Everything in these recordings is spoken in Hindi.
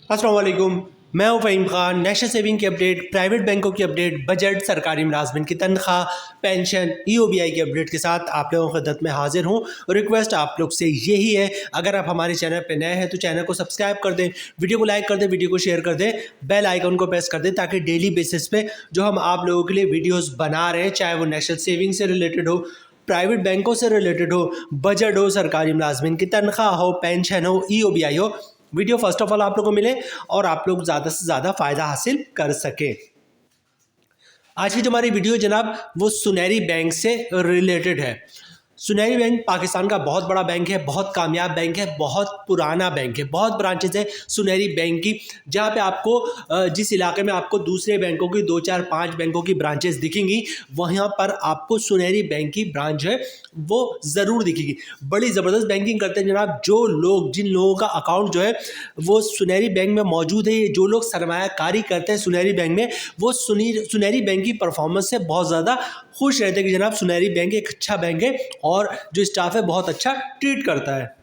अस्सलाम वालेकुम। मैं हूं फ़हीम खान। नेशनल सेविंग की अपडेट, प्राइवेट बैंकों की अपडेट, बजट, सरकारी मुलाजमिन की तनख्वाह, पेंशन, EOBI की अपडेट के साथ आप लोगों की खिदमत में हाजिर हूं। रिक्वेस्ट आप लोग से यही है, अगर आप हमारे चैनल पर नए हैं तो चैनल को सब्सक्राइब कर दें, वीडियो को लाइक कर दें, वीडियो को शेयर कर दें, बेल आइकन को प्रेस कर दें ताकि डेली बेसिस पे जो हम आप लोगों के लिए वीडियोज़ बना रहे हैं, चाहे वो नेशनल सेविंग से रिलेटेड हो, प्राइवेट बैंकों से रिलेटेड हो, बजट हो, सरकारी मुलाजमिन की तनख्वाह हो, पेंशन हो, EOBI हो, वीडियो फर्स्ट ऑफ ऑल आप लोगों को मिले और आप लोग ज़्यादा से ज़्यादा फ़ायदा हासिल कर सकें। आज की जो हमारी वीडियो जनाब वो सुनहरी बैंक से रिलेटेड है। सुनहरी बैंक पाकिस्तान का बहुत बड़ा बैंक है, बहुत कामयाब बैंक है, बहुत पुराना बैंक है, बहुत ब्रांचेज है सुनहरी बैंक की, जहाँ पे आपको जिस इलाके में आपको दूसरे बैंकों की 2 4 5 बैंकों की ब्रांचेस दिखेंगी, वहाँ पर आपको सुनहरी बैंक की ब्रांच है वो ज़रूर दिखेगी। बड़ी ज़बरदस्त बैंकिंग करते हैं जनाब। जो लोग, जिन लोगों का अकाउंट जो है वो सुनहरी बैंक में मौजूद है, जो लोग सरमायाकारी करते हैं सुनहरी बैंक में, वो सुनहरी बैंक की परफॉर्मेंस से बहुत ज़्यादा खुश रहते हैं कि जनाब सुनहरी बैंक एक अच्छा बैंक है और जो स्टाफ है बहुत अच्छा ट्रीट करता है।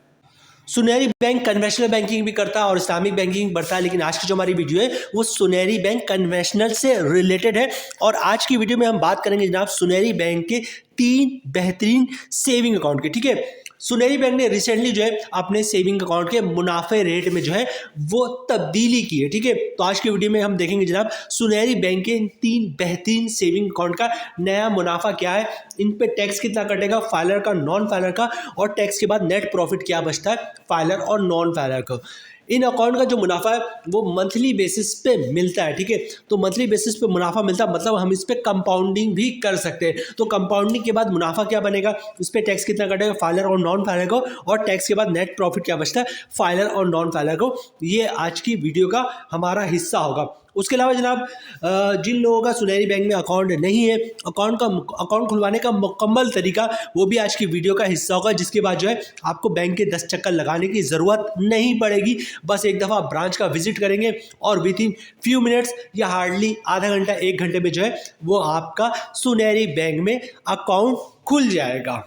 सुनहरी बैंक कन्वेंशनल बैंकिंग भी करता है और इस्लामिक बैंकिंग बढ़ता है, लेकिन आज की जो हमारी वीडियो है वो सुनहरी बैंक कन्वेंशनल से रिलेटेड है। और आज की वीडियो में हम बात करेंगे जनाब सुनहरी बैंक के 3 बेहतरीन सेविंग अकाउंट के। ठीक है, सुनहरी बैंक ने रिसेंटली जो है अपने सेविंग अकाउंट के मुनाफे रेट में जो है वो तब्दीली की है। ठीक है, तो आज की वीडियो में हम देखेंगे जनाब सुनहरी बैंक के इन 3 बेहतरीन सेविंग अकाउंट का नया मुनाफा क्या है, इन पे टैक्स कितना कटेगा, फाइलर का, नॉन फाइलर का, और टैक्स के बाद नेट प्रॉफिट क्या बचता है फाइलर और नॉन फाइलर को। इन अकाउंट का जो मुनाफा है वो मंथली बेसिस पे मिलता है। ठीक है, तो मंथली बेसिस पे मुनाफा मिलता है, मतलब हम इस पे कंपाउंडिंग भी कर सकते हैं। तो कंपाउंडिंग के बाद मुनाफा क्या बनेगा, इस पे टैक्स कितना कटेगा फाइलर और नॉन फाइलर को, और टैक्स के बाद नेट प्रॉफिट क्या बचता है फाइलर और नॉन फाइलर को। ये आज की वीडियो का हमारा हिस्सा होगा। उसके अलावा जनाब जिन लोगों का सुनहरी बैंक में अकाउंट नहीं है, अकाउंट खुलवाने का मुकम्मल तरीका वो भी आज की वीडियो का हिस्सा होगा, जिसके बाद जो है आपको बैंक के 10 चक्कर लगाने की ज़रूरत नहीं पड़ेगी। बस एक दफ़ा ब्रांच का विजिट करेंगे और विद इन फ्यू मिनट्स या हार्डली आधा घंटा 1 घंटे में जो है वो आपका सुनहरी बैंक में अकाउंट खुल जाएगा।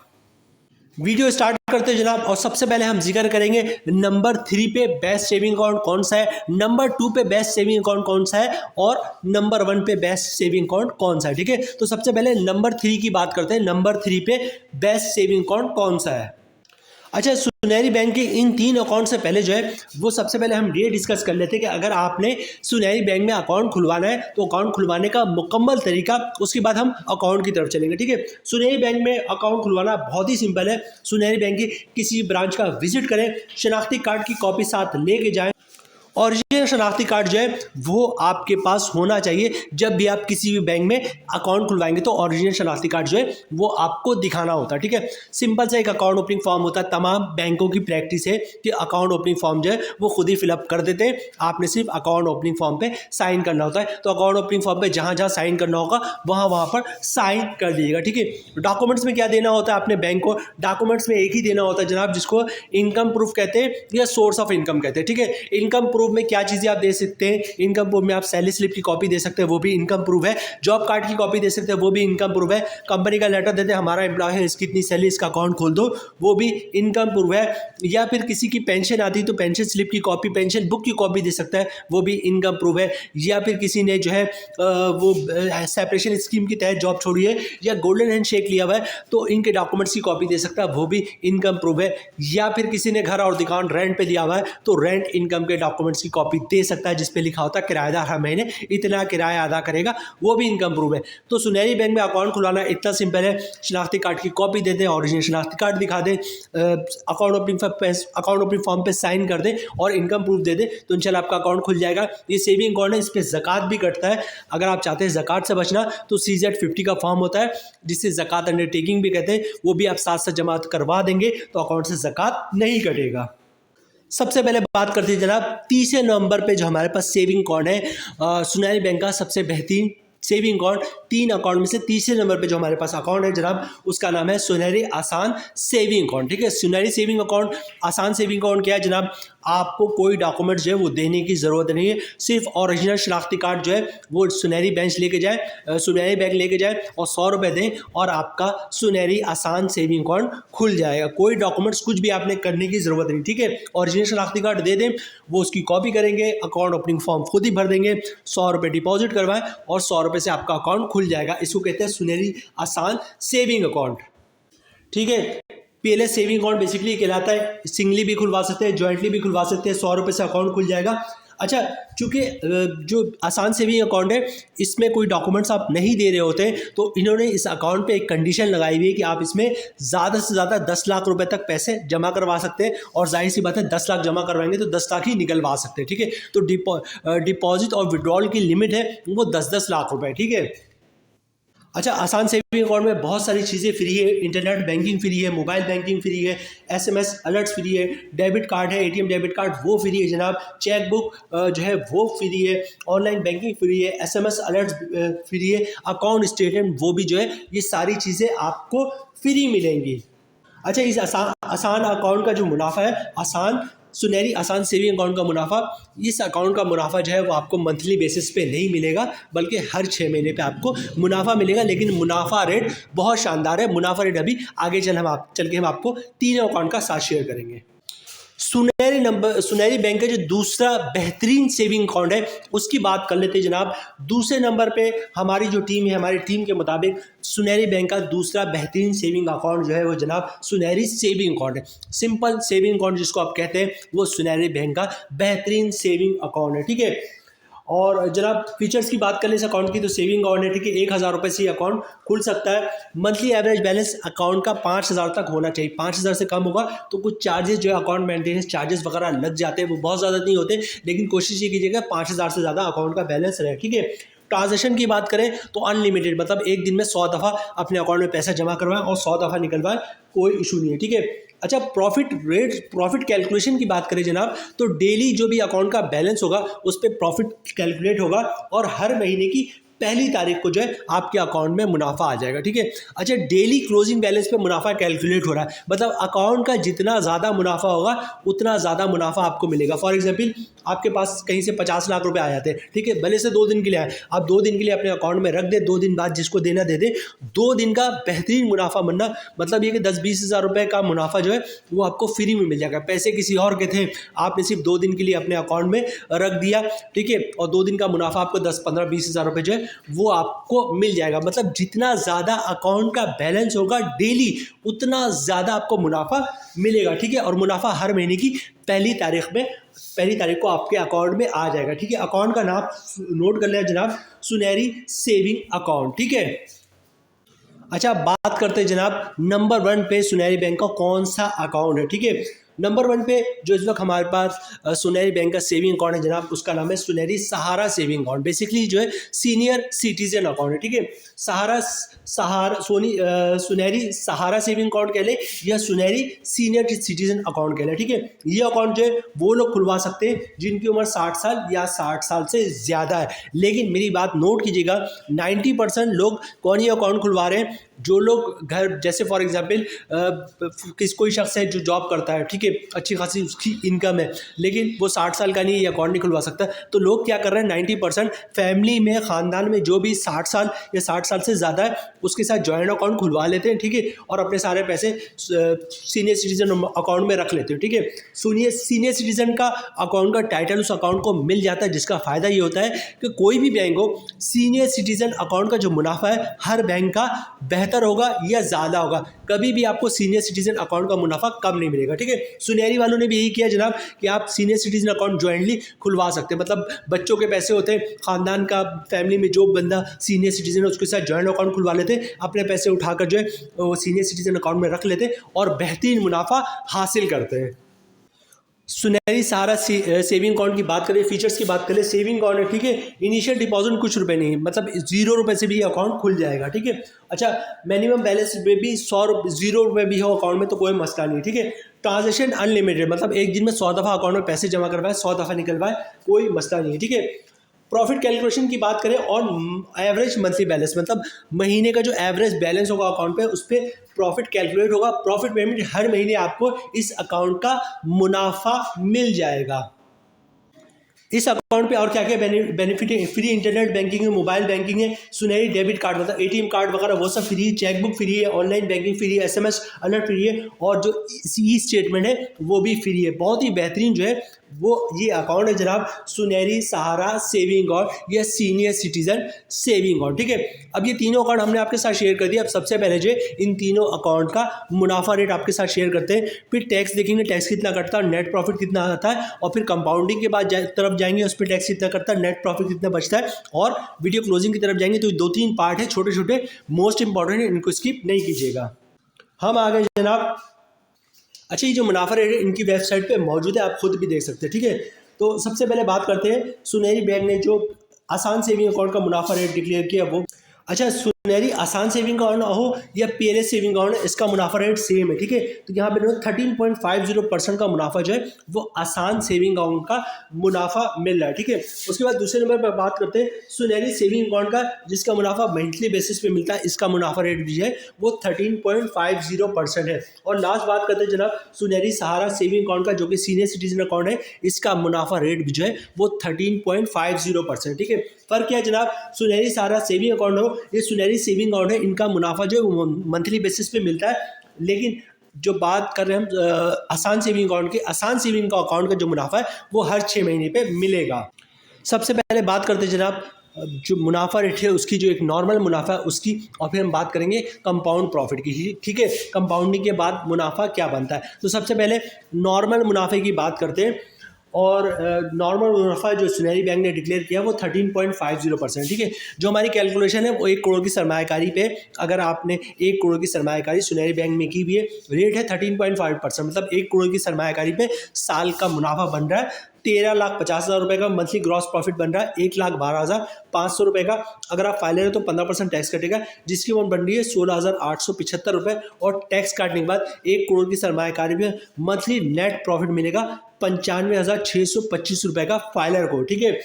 वीडियो स्टार्ट करते हैं जनाब, और सबसे पहले हम जिक्र करेंगे नंबर 3 पे बेस्ट सेविंग अकाउंट कौन सा है, नंबर 2 पे बेस्ट सेविंग अकाउंट कौन सा है, और नंबर 1 पे बेस्ट सेविंग अकाउंट कौन सा है। ठीक है, तो सबसे पहले नंबर 3 की बात करते हैं। नंबर 3 पे बेस्ट सेविंग अकाउंट कौन सा है। अच्छा, सुनहरी बैंक के इन 3 अकाउंट से पहले जो है वो सबसे पहले हम ये डिस्कस कर लेते हैं कि अगर आपने सुनहरी बैंक में अकाउंट खुलवाना है तो अकाउंट खुलवाने का मुकम्मल तरीका, उसके बाद हम अकाउंट की तरफ चलेंगे। ठीक है, सुनहरी बैंक में अकाउंट खुलवाना बहुत ही सिंपल है। सुनहरी बैंक की किसी ब्रांच का विजिट करें, शनाख्ती कार्ड की कॉपी साथ लेके जाएं, और ये शनाख्ती कार्ड जो है वो आपके पास होना चाहिए। जब भी आप किसी भी बैंक में अकाउंट खुलवाएंगे तो ओरिजिनल शनाख्ती कार्ड जो है वो आपको दिखाना होता है। ठीक है, सिंपल सा एक अकाउंट ओपनिंग फॉर्म होता है। तमाम बैंकों की प्रैक्टिस है कि अकाउंट ओपनिंग फॉर्म जो है वो खुद ही फिलअप कर देते हैं, आपने सिर्फ अकाउंट ओपनिंग फॉर्म पे साइन करना होता है। तो अकाउंट ओपनिंग फॉर्म पे जहाँ जहाँ साइन करना होगा वहाँ पर साइन कर दीजिएगा। ठीक है, डॉक्यूमेंट्स में क्या देना होता है अपने बैंक को, डॉक्यूमेंट्स में एक ही देना होता है जनाब, जिसको इनकम प्रूफ कहते हैं या सोर्स ऑफ इनकम कहते हैं। ठीक है, इनकम प्रूफ में क्या चीज़ें आप दे सकते हैं, इनकम प्रूफ में आप सैलरी स्लिप की कॉपी दे सकते हैं, वो भी इनकम प्रूफ है। जॉब कार्ड की कॉपी दे सकते हैं, वो भी इनकम प्रूफ है। कंपनी का लेटर देते हैं, हमारा एम्प्लॉय है, इसकी इतनी सैलरी, इसका अकाउंट खोल दो, वो भी इनकम प्रूफ है। या फिर किसी की पेंशन आती है तो पेंशन स्लिप की कॉपी, पेंशन बुक की कॉपी दे सकता है, वो भी इनकम प्रूफ है। या फिर किसी ने जो है वो सेपरेशन स्कीम के तहत जॉब छोड़ी है या गोल्डन हैंड शेक लिया हुआ है तो इनके डॉक्यूमेंट्स की कॉपी दे सकता है, वो भी इनकम प्रूफ है। या फिर किसी ने घर और दुकान रेंट पे दिया हुआ है तो रेंट इनकम के डॉक्यूमेंट्स की कॉपी दे सकता है, जिस पे लिखा होता है किराएदार हर महीने इतना किराया अदा करेगा, वो भी इनकम प्रूफ है। तो सुनहरी बैंक में अकाउंट खुलाना इतना सिंपल है, शनाख्ती कार्ड की कॉपी दे दें, ओरिजिनल शनाख्ती कार्ड दिखा दें, अकाउंट ओपनिंग फॉर्म पे साइन कर दें और इनकम प्रूफ दे दें, तो इंशाल्लाह आपका अकाउंट खुल जाएगा। ये सेविंग अकाउंट है, इस पर ज़कात भी कटता है। अगर आप चाहते हैं ज़कात से बचना तो CZ50 का फॉर्म होता है, जिससे ज़कात अंडरटेकिंग भी कहते हैं, वो भी आप साथ साथ जमा करवा देंगे तो अकाउंट से ज़कात नहीं कटेगा। सबसे पहले बात करते हैं जनाब 30 नवंबर पे जो हमारे पास सेविंग अकाउंट है सुनहरी बैंक का सबसे बेहतरीन सेविंग अकाउंट, 3 अकाउंट में से 30 नंबर पे जो हमारे पास अकाउंट है जनाब उसका नाम है सुनहरी आसान सेविंग अकाउंट। ठीक है, सुनहरी सेविंग अकाउंट, आसान सेविंग अकाउंट क्या है जनाब, आपको कोई डॉक्यूमेंट जो है वो देने की ज़रूरत नहीं है। सिर्फ ओरिजिनल शनाख्ती कार्ड जो है वो सुनहरी बैंक लेके जाए और 100 रुपये दें और आपका सुनहरी आसान सेविंग अकाउंट खुल जाएगा। कोई डॉक्यूमेंट्स कुछ भी आपने करने की ज़रूरत नहीं, ठीक है। ओरिजिनल शनाख्ती कार्ड दे दें, वो उसकी कॉपी करेंगे, अकाउंट ओपनिंग फॉर्म खुद ही भर देंगे, 100 रुपये डिपॉजिट करवाएं और 100 रुपये से आपका अकाउंट खुल जाएगा। इसको कहते हैं सुनहरी आसान सेविंग अकाउंट, ठीक है। पीएलएस सेविंग अकाउंट बेसिकली कहलाता है, सिंगली भी खुलवा सकते हैं, जॉइंटली भी खुलवा सकते हैं, 100 रुपये से अकाउंट खुल जाएगा। अच्छा, चूँकि जो आसान सेविंग अकाउंट है इसमें कोई डॉक्यूमेंट्स आप नहीं दे रहे होते हैं, तो इन्होंने इस अकाउंट पे एक कंडीशन लगाई हुई है कि आप इसमें ज़्यादा से ज़्यादा 10 लाख रुपए तक पैसे जमा करवा सकते हैं। और जाहिर सी बात है 10 लाख जमा करवाएंगे तो 10 लाख ही निकलवा सकते हैं, ठीक है। तो डिपॉजिट और विड्रॉल की लिमिट है वो 10-10 लाख रुपए, ठीक है। अच्छा, आसान सेविंग अकाउंट में बहुत सारी चीज़ें फ्री है। इंटरनेट बैंकिंग फ्री है, मोबाइल बैंकिंग फ्री है, एसएमएस अलर्ट्स फ्री है, डेबिट कार्ड है, एटीएम डेबिट कार्ड वो फ्री है जनाब, चेक बुक जो है वो फ्री है, ऑनलाइन बैंकिंग फ्री है, एसएमएस अलर्ट्स फ्री है, अकाउंट स्टेटमेंट वो भी जो है, ये सारी चीज़ें आपको फ्री मिलेंगी। अच्छा, इस आसान अकाउंट का जो मुनाफा है, सुनहरी आसान सेविंग अकाउंट का मुनाफा, इस अकाउंट का मुनाफा जो है वो आपको मंथली बेसिस पे नहीं मिलेगा, बल्कि हर 6 महीने पे आपको मुनाफा मिलेगा। लेकिन मुनाफा रेट बहुत शानदार है। मुनाफा रेट अभी आगे चल के हम आपको तीनों अकाउंट का साथ शेयर करेंगे। सुनहरी बैंक का जो दूसरा बेहतरीन सेविंग अकाउंट है उसकी बात कर लेते हैं जनाब। दूसरे नंबर पे हमारी जो टीम है, हमारी टीम के मुताबिक सुनहरी बैंक का दूसरा बेहतरीन सेविंग अकाउंट जो है वो जनाब सुनहरी सेविंग अकाउंट है। सिंपल सेविंग अकाउंट जिसको आप कहते हैं वो सुनहरी बैंक का बेहतरीन सेविंग अकाउंट है, ठीक है। और जनाब फीचर्स की बात करें इस अकाउंट की, तो सेविंग अकाउंट है, ठीक है। 1000 रुपये से ये अकाउंट खुल सकता है। मंथली एवरेज बैलेंस अकाउंट का 5000 तक होना चाहिए। 5000 से कम होगा तो कुछ चार्जेस जो है अकाउंट मेंटेनेंस चार्जेस वगैरह लग जाते हैं, वो बहुत ज़्यादा नहीं होते, लेकिन कोशिश ये कीजिएगा 5000 से ज़्यादा अकाउंट का बैलेंस रहे, ठीक है। ट्रांजेक्शन की बात करें तो अनलिमिटेड, मतलब एक दिन में 100 दफ़ा अपने अकाउंट में पैसा जमा करवाएं और 100 दफ़ा निकलवाएं, कोई इशू नहीं है, ठीक है। अच्छा, प्रॉफिट कैलकुलेशन की बात करें जनाब, तो डेली जो भी अकाउंट का बैलेंस होगा उस पर प्रॉफिट कैलकुलेट होगा और हर महीने की पहली तारीख को जो है आपके अकाउंट में मुनाफा आ जाएगा, ठीक है। अच्छा, डेली क्लोजिंग बैलेंस पे मुनाफा कैलकुलेट हो रहा है, मतलब अकाउंट का जितना ज़्यादा मुनाफा होगा उतना ज़्यादा मुनाफा आपको मिलेगा। फॉर एग्जांपल आपके पास कहीं से 50 लाख रुपए आ जाते हैं, ठीक है, भले से 2 दिन के लिए आए, आप 2 दिन के लिए अपने अकाउंट में रख दे, 2 दिन बाद जिसको देना दे दे, 2 दिन का बेहतरीन मुनाफा बनना, मतलब ये कि 10-20 हज़ार रुपये का मुनाफा जो है वो आपको फ्री में मिल जाएगा। पैसे किसी और के थे, आपने सिर्फ 2 दिन के लिए अपने अकाउंट में रख दिया, ठीक है, और 2 दिन का मुनाफा आपको 10-15-20 हज़ार रुपये जो है वो आपको मिल जाएगा। मतलब जितना ज़्यादा अकाउंट का बैलेंस होगा डेली उतना ज़्यादा आपको मुनाफा मिलेगा, ठीक है। और मुनाफा हर महीने की पहली तारीख को आपके अकाउंट में आ जाएगा, ठीक है। अकाउंट का नाम नोट कर लिया जनाब, सुनहरी सेविंग अकाउंट, ठीक है। अच्छा, बात करते हैं जनाब नंबर 1 पे सुनहरी बैंक का कौन सा अकाउंट है, ठीक है। नंबर 1 पे जो इस वक्त हमारे पास सुनहरी बैंक का सेविंग अकाउंट है जनाब, उसका नाम है सुनहरी सहारा सेविंग अकाउंट। बेसिकली जो है सीनियर सिटीजन अकाउंट है, ठीक है। सुनहरी सहारा सेविंग अकाउंट कह ले या सुनहरी सीनियर सिटीजन अकाउंट कह ले, ठीक है। ये अकाउंट जो है वो लोग खुलवा सकते हैं जिनकी उम्र 60 साल या 60 साल से ज़्यादा है। लेकिन मेरी बात नोट कीजिएगा, 90% लोग कौन ये अकाउंट खुलवा रहे हैं, जो लोग घर, जैसे फॉर एग्जांपल कोई शख्स है जो जॉब करता है, ठीक है, अच्छी खासी उसकी इनकम है, लेकिन वो 60 साल का नहीं, ये अकाउंट नहीं खुलवा सकता। तो लोग क्या कर रहे हैं, 90% फैमिली में, ख़ानदान में जो भी 60 साल या 60 साल से ज़्यादा है उसके साथ जॉइंट अकाउंट खुलवा लेते हैं, ठीक है, और अपने सारे पैसे सीनियर सिटीजन अकाउंट में रख लेते हैं, ठीक है। सीनियर सिटीजन का अकाउंट का टाइटल उस अकाउंट को मिल जाता है, जिसका फ़ायदा ये होता है कि कोई भी बैंक हो, सीनियर सिटीजन अकाउंट का जो मुनाफा है हर बैंक का बेहतर होगा या ज़्यादा होगा, कभी भी आपको सीनियर सिटीजन अकाउंट का मुनाफा कम नहीं मिलेगा, ठीक है। सुनहरी वालों ने भी यही किया जनाब कि आप सीनियर सिटीजन अकाउंट ज्वाइंटली खुलवा सकते हैं, मतलब बच्चों के पैसे होते हैं, खानदान का, फैमिली में जो बंदा सीनियर सिटीजन है उसके साथ जॉइंट अकाउंट खुलवा लेते हैं, अपने पैसे उठाकर जो है वो सीनियर सिटीजन अकाउंट में रख लेते हैं और बेहतरीन मुनाफा हासिल करते हैं। सुनहरी सहारा सेविंग अकाउंट की बात करें, फीचर्स की बात करें, सेविंग अकाउंट है, ठीक है। इनिशियल डिपॉजिट कुछ रुपए नहीं, मतलब 0 रुपये से भी ये अकाउंट खुल जाएगा, ठीक है। अच्छा, मिनिमम बैलेंस में भी 0 रुपये भी हो अकाउंट में तो कोई मसला नहीं, ठीक है। ट्रांजेक्शन अनलिमिटेड, मतलब एक दिन में 100 दफ़ा अकाउंट में पैसे जमा करवाए, 100 दफ़ा निकलवाए, कोई मसला नहीं है, ठीक है। प्रॉफिट कैलकुलेशन की बात करें और एवरेज मंथली बैलेंस, मतलब महीने का जो एवरेज बैलेंस होगा अकाउंट पे, उस पर प्रॉफिट कैलकुलेट होगा। प्रॉफिट पेमेंट हर महीने आपको इस अकाउंट का मुनाफा मिल जाएगा। इस अकाउंट पे और क्या क्या बेनिफिट है? फ्री इंटरनेट बैंकिंग है, मोबाइल बैंकिंग है, सुनहरी डेबिट कार्ड मतलब एटीएम कार्ड वगैरह वो सब फ्री है, चेकबुक फ्री है, ऑनलाइन बैंकिंग फ्री है, एसएमएस अलर्ट फ्री है, और जो ई स्टेटमेंट है वो भी फ्री है। बहुत ही बेहतरीन जो है वो ये अकाउंट है जनाब, सुनहरी सहारा सेविंग अकाउंट या सीनियर सिटीजन सेविंग अकाउंट। ठीक है, अब ये तीनों अकाउंट हमने आपके साथ शेयर कर दिया। अब सबसे पहले जो इन तीनों अकाउंट का मुनाफा रेट आपके साथ शेयर करते हैं, फिर टैक्स देखेंगे, टैक्स कितना कटता है, नेट प्रॉफिट कितना आता है, और फिर कंपाउंडिंग के बाद तरफ जाएंगे, उस पर टैक्स कितना करता है, नेट प्रॉफिट कितना बचता है, और वीडियो क्लोजिंग की तरफ जाएंगे। तो 2-3 पार्ट है छोटे छोटे, मोस्ट इंपॉर्टेंट है, इनको स्किप नहीं कीजिएगा। हम आ गए जनाब। अच्छा, ये जो मुनाफा रेट है इनकी वेबसाइट पे मौजूद है, आप खुद भी देख सकते हैं। ठीक है, तो सबसे पहले बात करते हैं सुनहरी बैंक ने जो आसान सेविंग अकाउंट का मुनाफा रेट डिक्लेयर किया वो। अच्छा, सुनहरी आसान सेविंग अकाउंट हो या पीएलएस सेविंग अकाउंट, इसका मुनाफा रेट सेम है। ठीक है, तो यहाँ पे 13.50% का मुनाफा जो है वो आसान सेविंग अकाउंट का मुनाफा मिल रहा है। ठीक है, उसके बाद दूसरे नंबर पर बात करते हैं सुनहरी सेविंग अकाउंट का, जिसका मुनाफा मंथली बेसिस पे मिलता है। इसका मुनाफा रेट भी है वो 13.50% है। और लास्ट बात करते हैं जनाब सुनहरी सहारा सेविंग अकाउंट का, जो कि सीनियर सिटीजन अकाउंट है। इसका मुनाफा रेट भी जो है वो 13.50%। ठीक है, फर्क क्या है जनाब, सुनहरी सहारा सेविंग अकाउंट हो, ये सुनहरी सेविंग अकाउंट है, इनका मुनाफा जो है वो मंथली बेसिस पे मिलता है। लेकिन जो बात कर रहे हैं हम आसान सेविंग अकाउंट की, आसान सेविंग का अकाउंट का जो मुनाफा है वो हर 6 महीने पे मिलेगा। सबसे पहले बात करते हैं जनाब जो मुनाफा रेट है उसकी, जो एक नॉर्मल मुनाफा है उसकी, और फिर हम बात करेंगे कंपाउंड प्रॉफिट की। ठीक है, कंपाउंडिंग के बाद मुनाफा क्या बनता है। तो सबसे पहले नॉर्मल मुनाफे की बात करते हैं, और नॉर्मल मुनाफा जो सुनहरी बैंक ने डिक्लेयर किया वो 13.50%। ठीक है, जो हमारी कैलकुलेशन है वो 1 करोड़ की सरमायाकारी पे, अगर आपने 1 करोड़ की सरमायाकारी सुनहरी बैंक में की भी है, रेट है 13.5%, मतलब 1 करोड़ की सरमायाकारी पे साल का मुनाफा बन रहा है 13,50,000 रुपये का। मंथली ग्रॉस प्रॉफिट बन रहा है 1,12,500 रुपये का। अगर आप फाइलर है तो 15% टैक्स कटेगा, जिसकी अमाउंट बन रही है 16,875 रुपये, और टैक्स काटने के बाद 1 करोड़ की सरमायाकारी में मंथली नेट प्रॉफिट मिलेगा 95,625 रुपये का फाइलर को। ठीक है,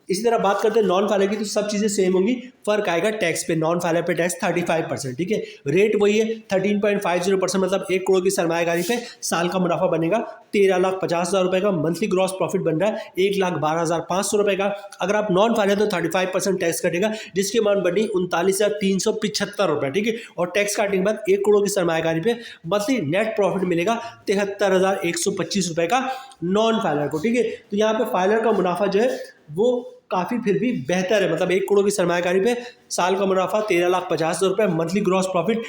इसी तरह बात करते हैं नॉन फाइलर की, तो सब चीज़ें सेम होंगी, फर्क आएगा टैक्स पे। नॉन फाइलर पे टैक्स 35%। ठीक है, रेट वही है 13.50%, मतलब 1 करोड़ की सरमायाकारी पे साल का मुनाफा बनेगा 13,50,000 रुपये का। मंथली ग्रॉस प्रॉफिट बन रहा है 1,12,500 रुपये का। अगर आप नॉन फाइलर तो 35% टैक्स कटेगा, जिसकी अमाउंट बनी 39,375 रुपये। ठीक है, और टैक्स काटने के बाद 1 करोड़ की सरमायाकारी पे मंथली नेट प्रॉफिट मिलेगा 73,125 रुपये का नॉन फाइलर को। ठीक है, तो यहाँ पे फाइलर का मुनाफा जो है वो काफ़ी फिर भी बेहतर है, मतलब 1 करोड़ की सरमायाकारी पे साल का मुनाफा 13,50,000 रुपये, मंथली ग्रॉस प्रॉफिट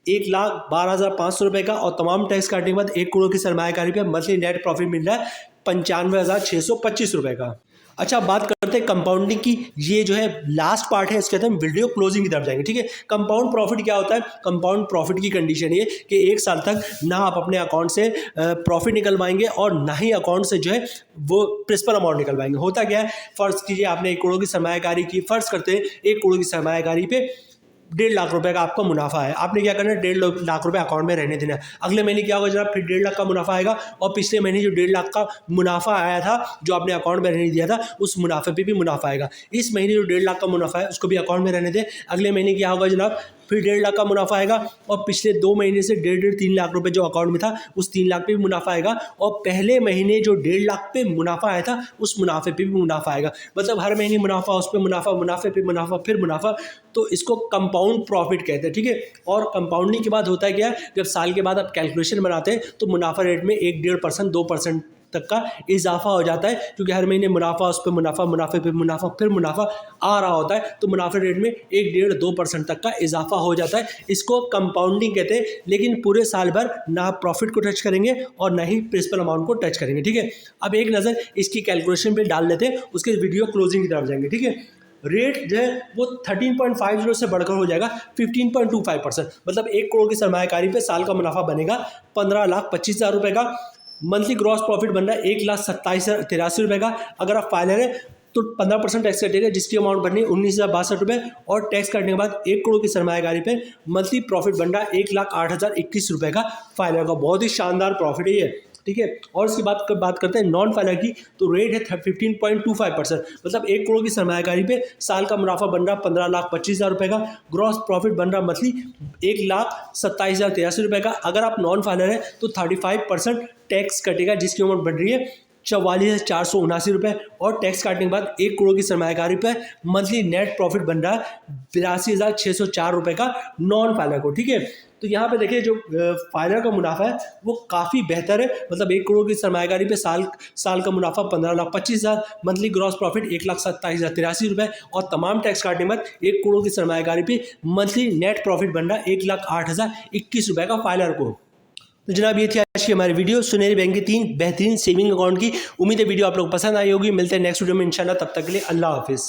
1,12,500 रुपये का, और तमाम टैक्स काटने के बाद 1 करोड़ की सरमायाकारी पे मंथली नेट प्रॉफिट मिल रहा है 95,625 रुपये का। अच्छा, बात करते हैं कंपाउंडिंग की। ये जो है लास्ट पार्ट है, इसके अंदर हम वीडियो क्लोजिंग की तरफ जाएंगे। ठीक है, कंपाउंड प्रॉफिट क्या होता है? कंपाउंड प्रॉफिट की कंडीशन ये कि 1 साल तक ना आप अपने अकाउंट से प्रॉफिट निकलवाएंगे और ना ही अकाउंट से जो है वो प्रिंसिपल अमाउंट निकलवाएंगे। होता क्या है, फर्ज कीजिए आपने 1 करोड़ की सरमायाकारी की, फर्ज करते हैं 1 करोड़ की सरमायाकारी पे 1.5 लाख रुपए का आपका मुनाफा है। आपने क्या करना है, 1.5 लाख रुपए अकाउंट में रहने देना है। अगले महीने क्या होगा जनाब, फिर 1.5 लाख का मुनाफा आएगा, और पिछले महीने जो 1.5 लाख का मुनाफा आया था जो आपने अकाउंट में रहने दिया था, उस मुनाफे पे भी मुनाफा आएगा। इस महीने जो 1.5 लाख का मुनाफा है उसको भी अकाउंट में रहने दें। अगले महीने क्या होगा जनाब, फिर 1.5 लाख का मुनाफा आएगा, और पिछले 2 महीने से 1.5-3 लाख रुपए जो अकाउंट में था उस 3 लाख पे भी मुनाफा आएगा, और पहले महीने जो 1.5 लाख पे मुनाफा आया था उस मुनाफे पे भी मुनाफा आएगा। मतलब हर महीने मुनाफा, उस पर मुनाफा, मुनाफे पे मुनाफा, फिर मुनाफा। तो इसको कंपाउंड प्रॉफिट कहते हैं। ठीक है, और कंपाउंडिंग के बाद होता है क्या, जब साल के बाद आप कैलकुलेशन बनाते हैं तो मुनाफा रेट में 1-1.5%, 2% तक का इजाफा हो जाता है, क्योंकि हर महीने मुनाफा, उस पर मुनाफा, मुनाफे पे मुनाफा, फिर मुनाफा आ रहा होता है। तो मुनाफे रेट में 1-1.5-2% तक का इजाफा हो जाता है। इसको कंपाउंडिंग कहते हैं। लेकिन पूरे साल भर ना प्रॉफिट को टच करेंगे और ना ही प्रिंसिपल अमाउंट को टच करेंगे। ठीक है, अब एक नज़र इसकी कैलकुलेशन पे डाल लेते हैं, उसके वीडियो क्लोजिंग की तरफ जाएंगे। ठीक है, रेट जो है वो 13.50 से बढ़कर हो जाएगा 15.25%, मतलब 1 करोड़ की सरमायाकारी पे साल का मुनाफा बनेगा 15,25,000 रुपये का। मंथली ग्रॉस प्रॉफिट बन रहा है 1,27,83 रुपये का। अगर आप फाइलर है तो 15% टैक्स कटेगा, जिसकी अमाउंट बननी है 19,062 रुपये, और टैक्स काटने के बाद 1 करोड़ की सरमायाकारी पे मंथली प्रॉफिट बन रहा है 1,08,021 रुपये का फाइलर का। बहुत ही शानदार प्रॉफिट है ये। ठीक है। और इसकी बात करते हैं नॉन फाइलर की, तो रेट है 15.25%, मतलब 1 करोड़ की सरमायाकारी पे साल का मुनाफा बन रहा 15,25,000 रुपये का, ग्रॉस प्रॉफिट बन रहा मंथली 1,27,083 रुपये का। अगर आप नॉन फाइलर है तो 35% टैक्स कटेगा, जिसकी उम्र बढ़ रही है 44,479 रुपये, और टैक्स काटने के बाद 1 करोड़ की सरमायाकारी पर मंथली नेट प्रॉफिट बन रहा है 82,604 रुपये का नॉन फाइलर को, ठीक है। तो यहाँ पे देखिए जो फाइलर का मुनाफा है वो काफ़ी बेहतर है, मतलब 1 करोड़ की सरमायाकारी पे साल का मुनाफा 15,25,000, मंथली ग्रॉस प्रॉफिट 1,27,083 रुपये, और तमाम टैक्स काटने के बाद 1 करोड़ की सरमायाकारी पे मंथली नेट प्रॉफिट बन रहा है 1,08,021 रुपये का फाइलर को। तो जनाब ये थी आज की हमारी वीडियो सुनहरी बैंक की 3 बेहतरीन सेविंग अकाउंट की। उम्मीद है वीडियो आप लोग पसंद आई होगी। मिलते हैं नेक्स्ट वीडियो में इंशाल्लाह, तब तक के लिए अल्लाह हाफिज़।